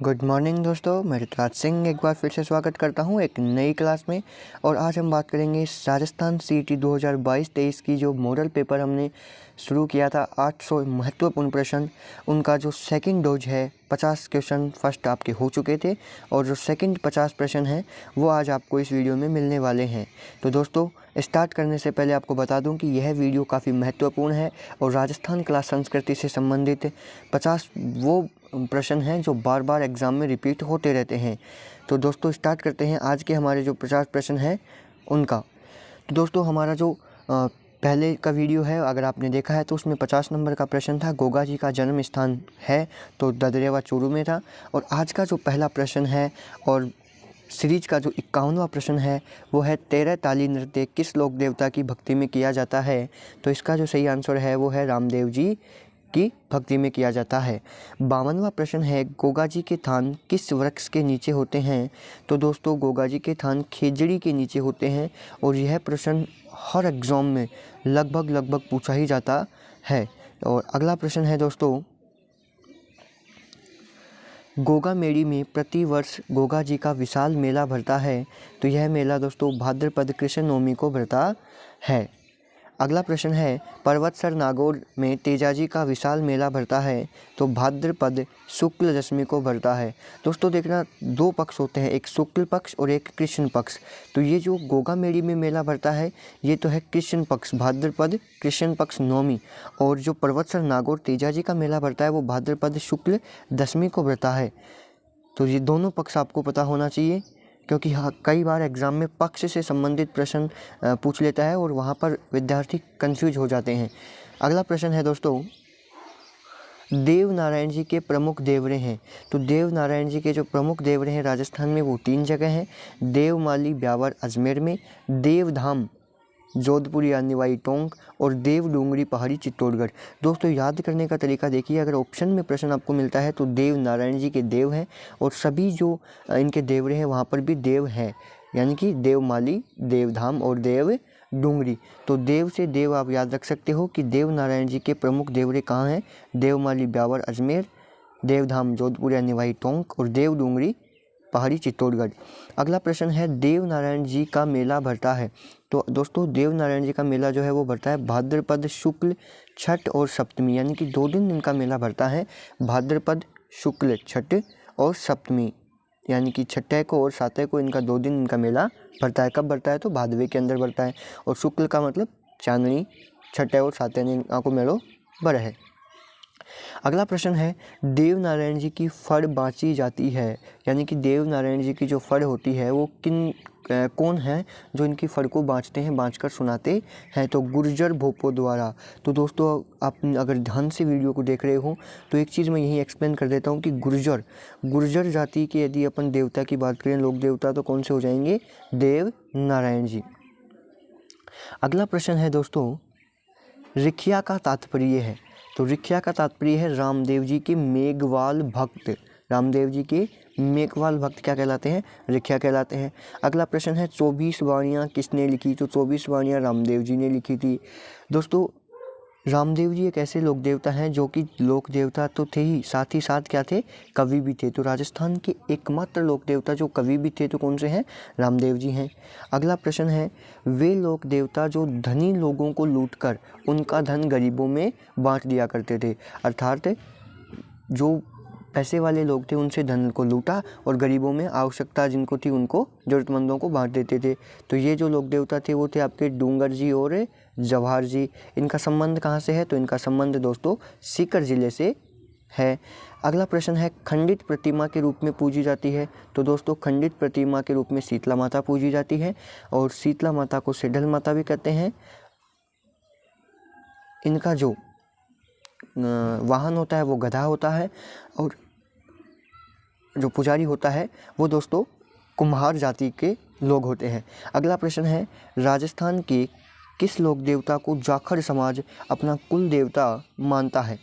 Good morning दोस्तों, मैं ऋतुराज सिंह एक बार फिर से स्वागत करता हूं एक नई क्लास में। और आज हम बात करेंगे राजस्थान सीईटी 2022-23 की जो मॉडल पेपर हमने शुरू किया था। 800 महत्वपूर्ण प्रश्न, उनका जो सेकंड डोज है 50 क्वेश्चन फर्स्ट आपके हो चुके थे और जो सेकंड 50 प्रश्न हैं वो आज आपको इस वीडियो में मिलने वाले हैं। तो दोस्तों, स्टार्ट करने से पहले आपको बता दूं कि यह वीडियो काफ़ी महत्वपूर्ण है और राजस्थान कला संस्कृति से संबंधित 50 वो प्रश्न हैं जो बार बार एग्ज़ाम में रिपीट होते रहते हैं। तो दोस्तों, स्टार्ट करते हैं आज के हमारे जो 50 प्रश्न हैं उनका। तो दोस्तों, हमारा जो पहले का वीडियो है अगर आपने देखा है तो उसमें 50 नंबर का प्रश्न था, गोगा जी का जन्म स्थान है तो ददरेवा चूरू में था। और आज का जो पहला प्रश्न है और सीरीज का जो 51वां प्रश्न है वो है 13 ताली नृत्य किस लोक देवता की भक्ति में किया जाता है। तो इसका जो सही आंसर है वो है रामदेव जी की भक्ति में किया जाता है। 52वां प्रश्न है गोगा जी के थान किस वृक्ष के नीचे होते हैं। तो दोस्तों, गोगा जी के थान खेजड़ी के नीचे होते हैं और यह प्रश्न हर एग्ज़ाम में लगभग पूछा ही जाता है। और अगला प्रश्न है दोस्तों, गोगा मेड़ी में प्रतिवर्ष गोगा जी का विशाल मेला भरता है। तो यह मेला दोस्तों भाद्रपद कृष्ण नवमी को भरता है। अगला प्रश्न है पर्वतसर नागौर में तेजाजी का विशाल मेला भरता है। तो भाद्रपद शुक्ल दशमी को भरता है। दोस्तों देखना, दो पक्ष होते हैं, एक शुक्ल पक्ष और एक कृष्ण पक्ष। तो ये जो गोगा मेड़ी में मेला भरता है ये तो है कृष्ण पक्ष, भाद्रपद कृष्ण पक्ष नवमी। और जो पर्वतसर नागौर तेजाजी का मेला भरता है वो भाद्रपद शुक्ल दशमी को भरता है। तो ये दोनों पक्ष आपको पता होना चाहिए, क्योंकि हाँ कई बार एग्ज़ाम में पक्ष से संबंधित प्रश्न पूछ लेता है और वहाँ पर विद्यार्थी कंफ्यूज हो जाते हैं। अगला प्रश्न है दोस्तों, देव नारायण जी के प्रमुख देवरे हैं। तो देव नारायण जी के जो प्रमुख देवरे हैं राजस्थान में वो 3 जगह हैं, देवमाली ब्यावर अजमेर में, देवधाम जोधपुर या निवाई टोंक और देव डूंगरी पहाड़ी चित्तौड़गढ़। दोस्तों याद करने का तरीका देखिए, अगर ऑप्शन में प्रश्न आपको मिलता है तो देव नारायण जी के देव हैं और सभी जो इनके देवरे हैं वहाँ पर भी देव हैं, यानी कि देवमाली, देवधाम और देव डूंगरी। तो देव से देव आप याद रख सकते हो कि देव नारायण जी के प्रमुख देवरे कहाँ हैं, देवमाली ब्यावर अजमेर, देवधाम जोधपुर या निवाई टोंक और देव डूंगरी पहाड़ी चित्तौड़गढ़। अगला प्रश्न है देव नारायण जी का मेला भरता है। तो दोस्तों, देव नारायण जी का मेला जो है वो भरता है भाद्रपद शुक्ल छठ और सप्तमी, यानी कि 2 दिन इनका मेला भरता है। भाद्रपद शुक्ल छठ और सप्तमी, यानी कि छठे को और सातवें को इनका 2 दिन इनका मेला भरता है। कब भरता है तो भादवे के अंदर भरता है। और शुक्ल का मतलब चांदनी, छठे और सातवें दिन को मेलो भर है। अगला प्रश्न है देव नारायण जी की फड़ बाँची जाती है, यानी कि देव नारायण जी की जो फड़ होती है वो कौन है जो इनकी फड़ को बाँचते हैं, बाँच कर सुनाते हैं। तो गुर्जर भोपो द्वारा। तो दोस्तों, आप अगर ध्यान से वीडियो को देख रहे हो तो एक चीज़ मैं यही एक्सप्लेन कर देता हूँ कि गुर्जर जाति के यदि अपन देवता की बात करें, लोक देवता, तो कौन से हो जाएंगे, देव नारायण जी। अगला प्रश्न है दोस्तों, रिखिया का तात्पर्य है। तो रिखिया का तात्पर्य है रामदेव जी के मेघवाल भक्त। रामदेव जी के मेघवाल भक्त क्या कहलाते हैं, रिखिया कहलाते हैं। अगला प्रश्न है 24 वाणियाँ किसने लिखी। तो 24 वाणियाँ रामदेव जी ने लिखी थी। दोस्तों, रामदेव जी एक ऐसे लोक देवता हैं जो कि लोक देवता तो थे ही साथ क्या थे, कवि भी थे। तो राजस्थान के एकमात्र लोक देवता जो कवि भी थे तो कौन से हैं, रामदेव जी हैं। अगला प्रश्न है वे लोक देवता जो धनी लोगों को लूटकर उनका धन गरीबों में बांट दिया करते थे। अर्थात जो पैसे वाले लोग थे उनसे धन को लूटा और गरीबों में आवश्यकता जिनको थी उनको, ज़रूरतमंदों को बांट देते थे। तो ये जो लोक देवता थे वो थे आपके डूंगर जी और जवाहर जी। इनका संबंध कहाँ से है, तो इनका संबंध दोस्तों सीकर ज़िले से है। अगला प्रश्न है खंडित प्रतिमा के रूप में पूजी जाती है। तो दोस्तों, खंडित प्रतिमा के रूप में शीतला माता पूजी जाती है और शीतला माता को सिडल माता भी कहते हैं। इनका जो वाहन होता है वो गधा होता है और जो पुजारी होता है वो दोस्तों कुम्हार जाति के लोग होते हैं। अगला प्रश्न है राजस्थान के किस लोक देवता को जाखड़ समाज अपना कुल देवता मानता है।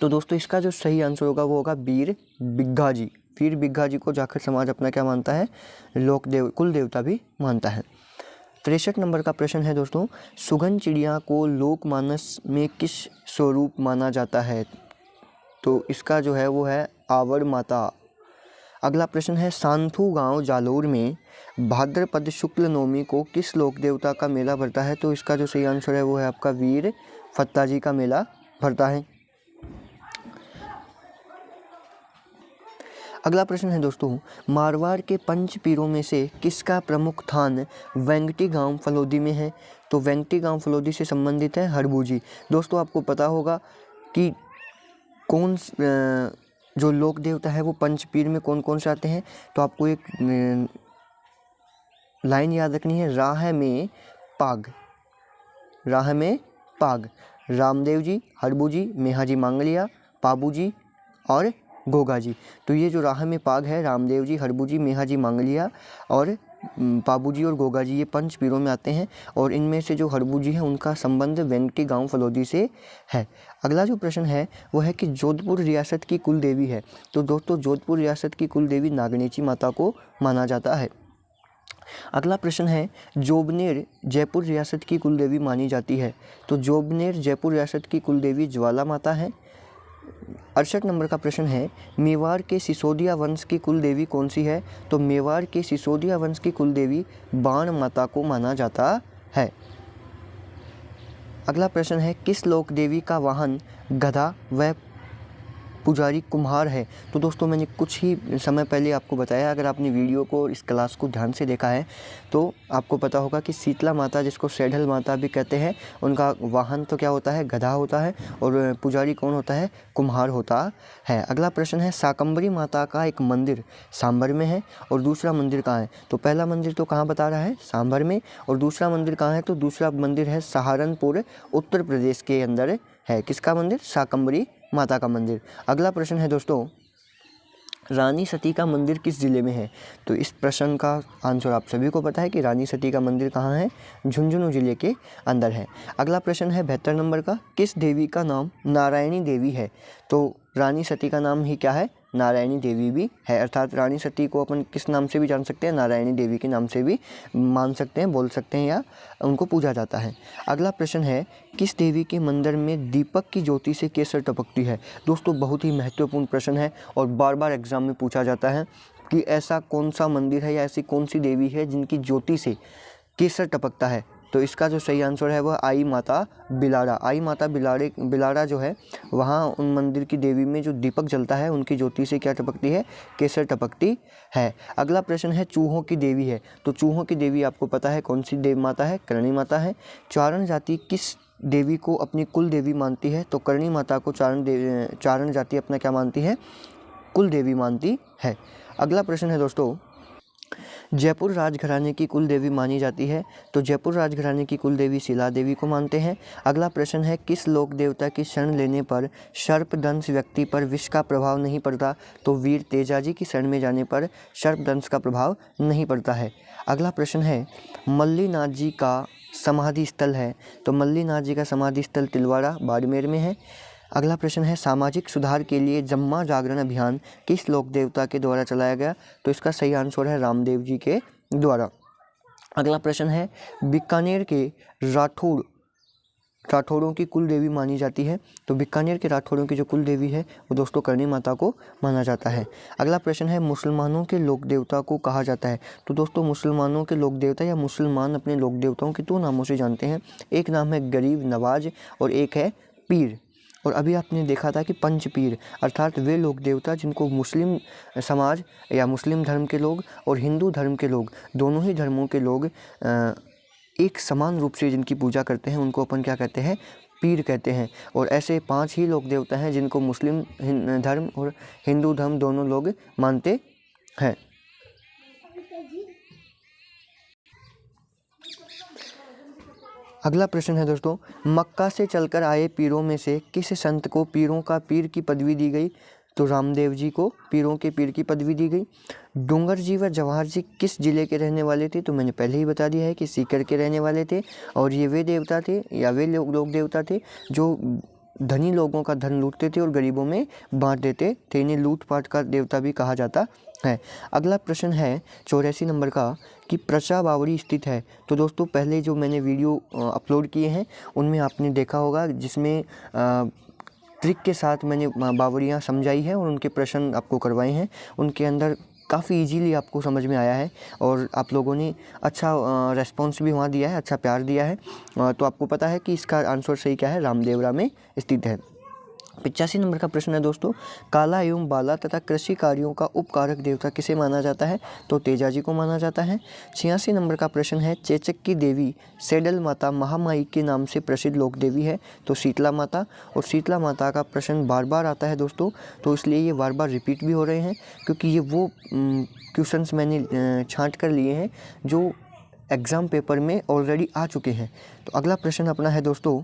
तो दोस्तों, इसका जो सही आंसर होगा वो होगा वीर बिग्घा जी। वीर बिग्घा जी को जाखड़ समाज अपना क्या मानता है, कुल देवता भी मानता है। 63 नंबर का प्रश्न है दोस्तों, सुगन चिड़िया को लोकमानस में किस स्वरूप माना जाता है। तो इसका जो है वो है आवर माता। अगला प्रश्न है सांथू गांव जालोर में भाद्रपद शुक्ल नवमी को किस लोक देवता का मेला भरता है? तो इसका जो सही आंसर है वो है आपका वीर फत्ता जी का मेला भरता है। अगला प्रश्न है दोस्तों, मारवाड़ के पंच पीरों में से किसका प्रमुख स्थान वेंगटी गांव फलोदी में है? तो वेंगटी गांव फलोदी से संबंधित है हरबूजी। दोस्तों आपको पता होगा कि कौन जो लोक देवता है वो पंच पीर में कौन कौन से आते हैं। तो आपको एक लाइन याद रखनी है, राह में पाग, राह में पाग, रामदेव जी, हरबूजी, मेहाजी मांगलिया, पाबूजी और गोगा जी। तो ये जो राह में पाग है, रामदेव जी, हरबूजी, मेहाजी मांगलिया और पाबूजी और गोगा जी, ये पंच पीरों में आते हैं और इनमें से जो हरबूजी है उनका संबंध वेंगटी गांव फलोदी से है। अगला जो प्रश्न है वो है कि जोधपुर रियासत की कुल देवी है। तो दोस्तों जोधपुर रियासत की कुल देवी नागनेची माता को माना जाता है। अगला प्रश्न है, जोबनेर जयपुर रियासत की कुल देवी मानी जाती है। तो जोबनेर जयपुर रियासत की कुल देवी ज्वाला माता है। 68 नंबर का प्रश्न है, मेवाड़ के सिसोदिया वंश की कुल देवी कौन सी है? तो मेवाड़ के सिसोदिया वंश की कुल देवी बाण माता को माना जाता है। अगला प्रश्न है, किस लोक देवी का वाहन गधा व पुजारी कुम्हार है? तो दोस्तों मैंने कुछ ही समय पहले आपको बताया, अगर आपने वीडियो को इस क्लास को ध्यान से देखा है तो आपको पता होगा कि शीतला माता, जिसको सैढल माता भी कहते हैं, उनका वाहन तो क्या होता है? गधा होता है और पुजारी कौन होता है? कुम्हार होता है। अगला प्रश्न है, शाकंभरी माता का एक मंदिर सांभर में है और दूसरा मंदिर कहाँ है? तो पहला मंदिर तो कहाँ बता रहा है? सांभर में। और दूसरा मंदिर कहाँ है? तो दूसरा मंदिर है सहारनपुर उत्तर प्रदेश के अंदर है। किसका मंदिर? शाकंभरी माता का मंदिर। अगला प्रश्न है दोस्तों, रानी सती का मंदिर किस जिले में है? तो इस प्रश्न का आंसर आप सभी को पता है कि रानी सती का मंदिर कहाँ है? झुंझुनू जिले के अंदर है। अगला प्रश्न है 72 नंबर का, किस देवी का नाम नारायणी देवी है? तो रानी सती का नाम ही क्या है? नारायणी देवी भी है। अर्थात रानी सती को अपन किस नाम से भी जान सकते हैं? नारायणी देवी के नाम से भी मान सकते हैं, बोल सकते हैं या उनको पूजा जाता है। अगला प्रश्न है, किस देवी के मंदिर में दीपक की ज्योति से केसर टपकती है? दोस्तों बहुत ही महत्वपूर्ण प्रश्न है और बार बार एग्जाम में पूछा जाता है कि ऐसा कौन सा मंदिर है या ऐसी कौन सी देवी है जिनकी ज्योति से केसर टपकता है? तो इसका जो सही आंसर है वह आई माता बिलाड़ा। आई माता बिलाड़ा जो है, वहाँ उन मंदिर की देवी में जो दीपक जलता है उनकी ज्योति से क्या टपकती है? केसर टपकती है। अगला प्रश्न है, चूहों की देवी है। तो चूहों की देवी आपको पता है कौन सी देवी माता है? करणी माता है। चारण जाति किस देवी को अपनी कुल देवी मानती है? तो करणी माता को चारण जाति अपना क्या मानती है? कुल देवी मानती है। अगला प्रश्न है दोस्तों, जयपुर राजघराने की कुल देवी मानी जाती है। तो जयपुर राजघराने की कुल देवी शिला देवी को मानते हैं। अगला प्रश्न है, किस लोक देवता की शरण लेने पर सर्पदंश व्यक्ति पर विष का प्रभाव नहीं पड़ता? तो वीर तेजा जी की शरण में जाने पर सर्पदंश का प्रभाव नहीं पड़ता है। अगला प्रश्न है, मल्लीनाथ जी का समाधि स्थल है। तो मल्लीनाथ जी का समाधि स्थल तिलवाड़ा बाड़मेर में है। अगला प्रश्न है, सामाजिक सुधार के लिए जम्मा जागरण अभियान किस लोक देवता के द्वारा चलाया गया? तो इसका सही आंसर है रामदेव जी के द्वारा। अगला प्रश्न है, बीकानेर के राठौड़ों की कुल देवी मानी जाती है। तो बीकानेर के राठौड़ों की जो कुल देवी है वो दोस्तों करणी माता को माना जाता है। अगला प्रश्न है, मुसलमानों के लोक देवता को कहा जाता है। तो दोस्तों मुसलमानों के लोक देवता या मुसलमान अपने लोक देवताओं के दो नामों से जानते हैं। एक नाम है गरीब नवाज और एक है पीर। और अभी आपने देखा था कि पंच पीर अर्थात वे लोक देवता जिनको मुस्लिम समाज या मुस्लिम धर्म के लोग और हिंदू धर्म के लोग, दोनों ही धर्मों के लोग एक समान रूप से जिनकी पूजा करते हैं उनको अपन क्या कहते हैं? पीर कहते हैं। और ऐसे 5 ही लोक देवता हैं जिनको मुस्लिम धर्म और हिंदू धर्म दोनों लोग मानते हैं। अगला प्रश्न है दोस्तों, मक्का से चलकर आए पीरों में से किस संत को पीरों का पीर की पदवी दी गई? तो रामदेव जी को पीरों के पीर की पदवी दी गई। डूंगर जी व जवाहर जी किस जिले के रहने वाले थे? तो मैंने पहले ही बता दिया है कि सीकर के रहने वाले थे और ये वे देवता थे या वे लोक देवता थे जो धनी लोगों का धन लूटते थे और गरीबों में बांट देते थे। इन्हें लूटपाट का देवता भी कहा जाता है। अगला प्रश्न है 84 नंबर का कि प्रचा बावड़ी स्थित है। तो दोस्तों पहले जो मैंने वीडियो अपलोड किए हैं उनमें आपने देखा होगा जिसमें ट्रिक के साथ मैंने बावड़ियाँ समझाई है और उनके प्रश्न आपको करवाए हैं। उनके अंदर काफ़ी इजीली आपको समझ में आया है और आप लोगों ने अच्छा रेस्पॉन्स भी वहाँ दिया है, अच्छा प्यार दिया है। तो आपको पता है कि इसका आंसर सही क्या है, रामदेवरा में स्थित है। 85 नंबर का प्रश्न है दोस्तों, काला एवं बाला तथा कृषि कार्यों का उपकारक देवता किसे माना जाता है? तो तेजा जी को माना जाता है। 86 नंबर का प्रश्न है, चेचक की देवी सेडल माता महामाई के नाम से प्रसिद्ध लोक देवी है? तो शीतला माता। और शीतला माता का प्रश्न बार बार आता है दोस्तों, तो इसलिए ये बार बार रिपीट भी हो रहे हैं, क्योंकि ये वो क्वेश्चंस मैंने छांट कर लिए हैं जो एग्ज़ाम पेपर में ऑलरेडी आ चुके हैं। तो अगला प्रश्न अपना है दोस्तों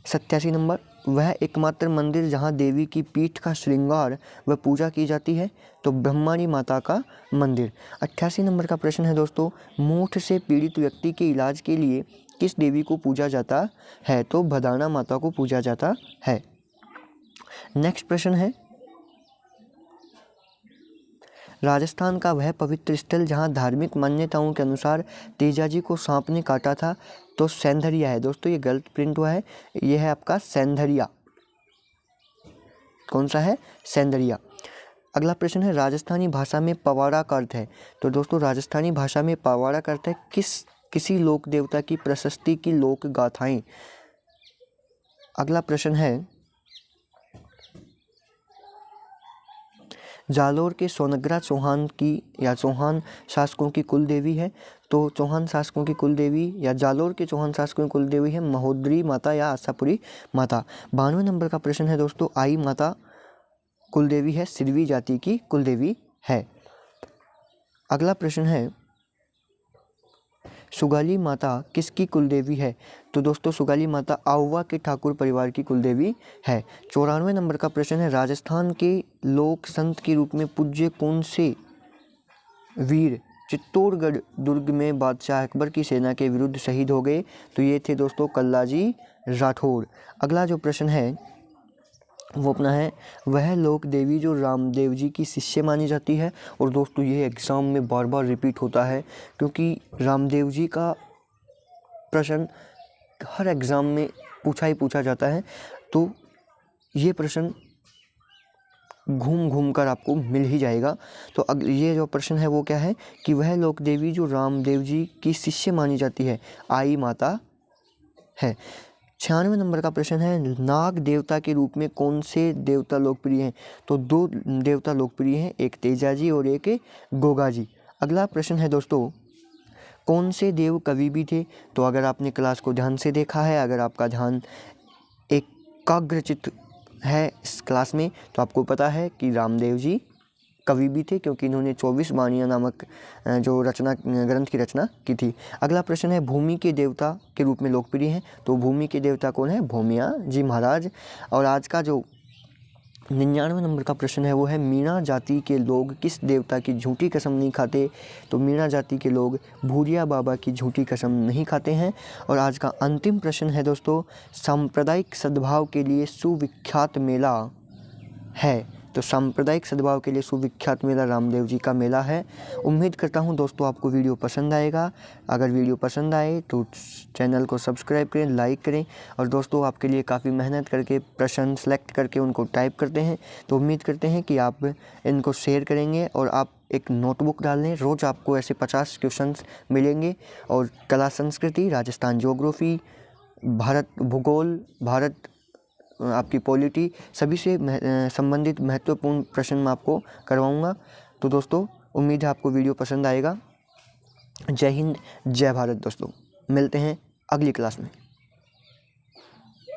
87 नंबर, वह एकमात्र मंदिर जहां देवी की पीठ का श्रृंगार व पूजा की जाती है? तो ब्रह्माणी माता का मंदिर। 88 नंबर का प्रश्न है दोस्तों, मूठ से पीड़ित व्यक्ति के इलाज के लिए किस देवी को पूजा जाता है? तो भदाना माता को पूजा जाता है। नेक्स्ट प्रश्न है, राजस्थान का वह पवित्र स्थल जहां धार्मिक मान्यताओं के अनुसार तेजाजी को सांप ने काटा था? तो सेंधरिया है दोस्तों, ये गलत प्रिंट हुआ है, ये है आपका सेंधरिया। कौन सा है? सेंधरिया। अगला प्रश्न है, राजस्थानी भाषा में पवाड़ा का अर्थ है? तो दोस्तों राजस्थानी भाषा में पवाड़ा का अर्थ है किसी लोक देवता की प्रशस्ति की लोक गाथाएं। अगला प्रश्न है, जालोर के सोनग्रा चौहान की या चौहान शासकों की कुल देवी है? तो चौहान शासकों की कुल देवी या जालोर के चौहान शासकों की कुल देवी है महोदरी माता या आशापुरी माता। 92 नंबर का प्रश्न है दोस्तों, आई माता कुल देवी है, सिरवी जाति की कुल देवी है। अगला प्रश्न है, सुगाली माता किसकी कुल देवी है? तो दोस्तों सुगाली माता आहुआ के ठाकुर परिवार की कुल देवी है। 94 नंबर का प्रश्न है, राजस्थान के लोक संत के रूप में पूज्य कौन से वीर चित्तौड़गढ़ दुर्ग में बादशाह अकबर की सेना के विरुद्ध शहीद हो गए? तो ये थे दोस्तों कल्लाजी राठौड़। अगला जो प्रश्न है वो अपना है, वह लोक देवी जो रामदेव जी की शिष्य मानी जाती है? और दोस्तों ये एग्ज़ाम में बार बार रिपीट होता है, क्योंकि रामदेव जी का प्रश्न हर एग्ज़ाम में पूछा जाता है, तो ये प्रश्न घूम घूम कर आपको मिल ही जाएगा। तो ये जो प्रश्न है वो क्या है कि वह लोक देवी जो रामदेव जी की शिष्य मानी जाती है, आई माता है। 96 नंबर का प्रश्न है, नाग देवता के रूप में कौन से देवता लोकप्रिय हैं? तो दो देवता लोकप्रिय हैं, एक तेजाजी और एक गोगाजी। अगला प्रश्न है दोस्तों, कौन से देव कवि भी थे? तो अगर आपने क्लास को ध्यान से देखा है, अगर आपका ध्यान एकाग्रचित्त है इस क्लास में, तो आपको पता है कि रामदेव जी कवि भी थे, क्योंकि इन्होंने 24 वाणियाँ नामक जो ग्रंथ की रचना की थी। अगला प्रश्न है, भूमि के देवता के रूप में लोकप्रिय हैं? तो भूमि के देवता कौन है? भूमिया जी महाराज। और आज का जो 99 नंबर का प्रश्न है वो है, मीणा जाति के लोग किस देवता की झूठी कसम नहीं खाते? तो मीणा जाति के लोग भूरिया बाबा की झूठी कसम नहीं खाते हैं। और आज का अंतिम प्रश्न है दोस्तों, सांप्रदायिक सद्भाव के लिए सुविख्यात मेला है? तो सांप्रदायिक सद्भाव के लिए सुविख्यात मेला रामदेव जी का मेला है। उम्मीद करता हूँ दोस्तों आपको वीडियो पसंद आएगा। अगर वीडियो पसंद आए तो चैनल को सब्सक्राइब करें, लाइक करें। और दोस्तों आपके लिए काफ़ी मेहनत करके प्रश्न सेलेक्ट करके उनको टाइप करते हैं, तो उम्मीद करते हैं कि आप इनको शेयर करेंगे और आप एक नोटबुक डाल लें। रोज़ आपको ऐसे 50 क्वेश्चंस मिलेंगे। और कला संस्कृति, राजस्थान ज्योग्राफी, भारत भूगोल, भारत आपकी पॉलिटी, सभी से संबंधित महत्वपूर्ण प्रश्न मैं आपको करवाऊंगा। तो दोस्तों उम्मीद है आपको वीडियो पसंद आएगा। जय हिंद, जय भारत दोस्तों, मिलते हैं अगली क्लास में।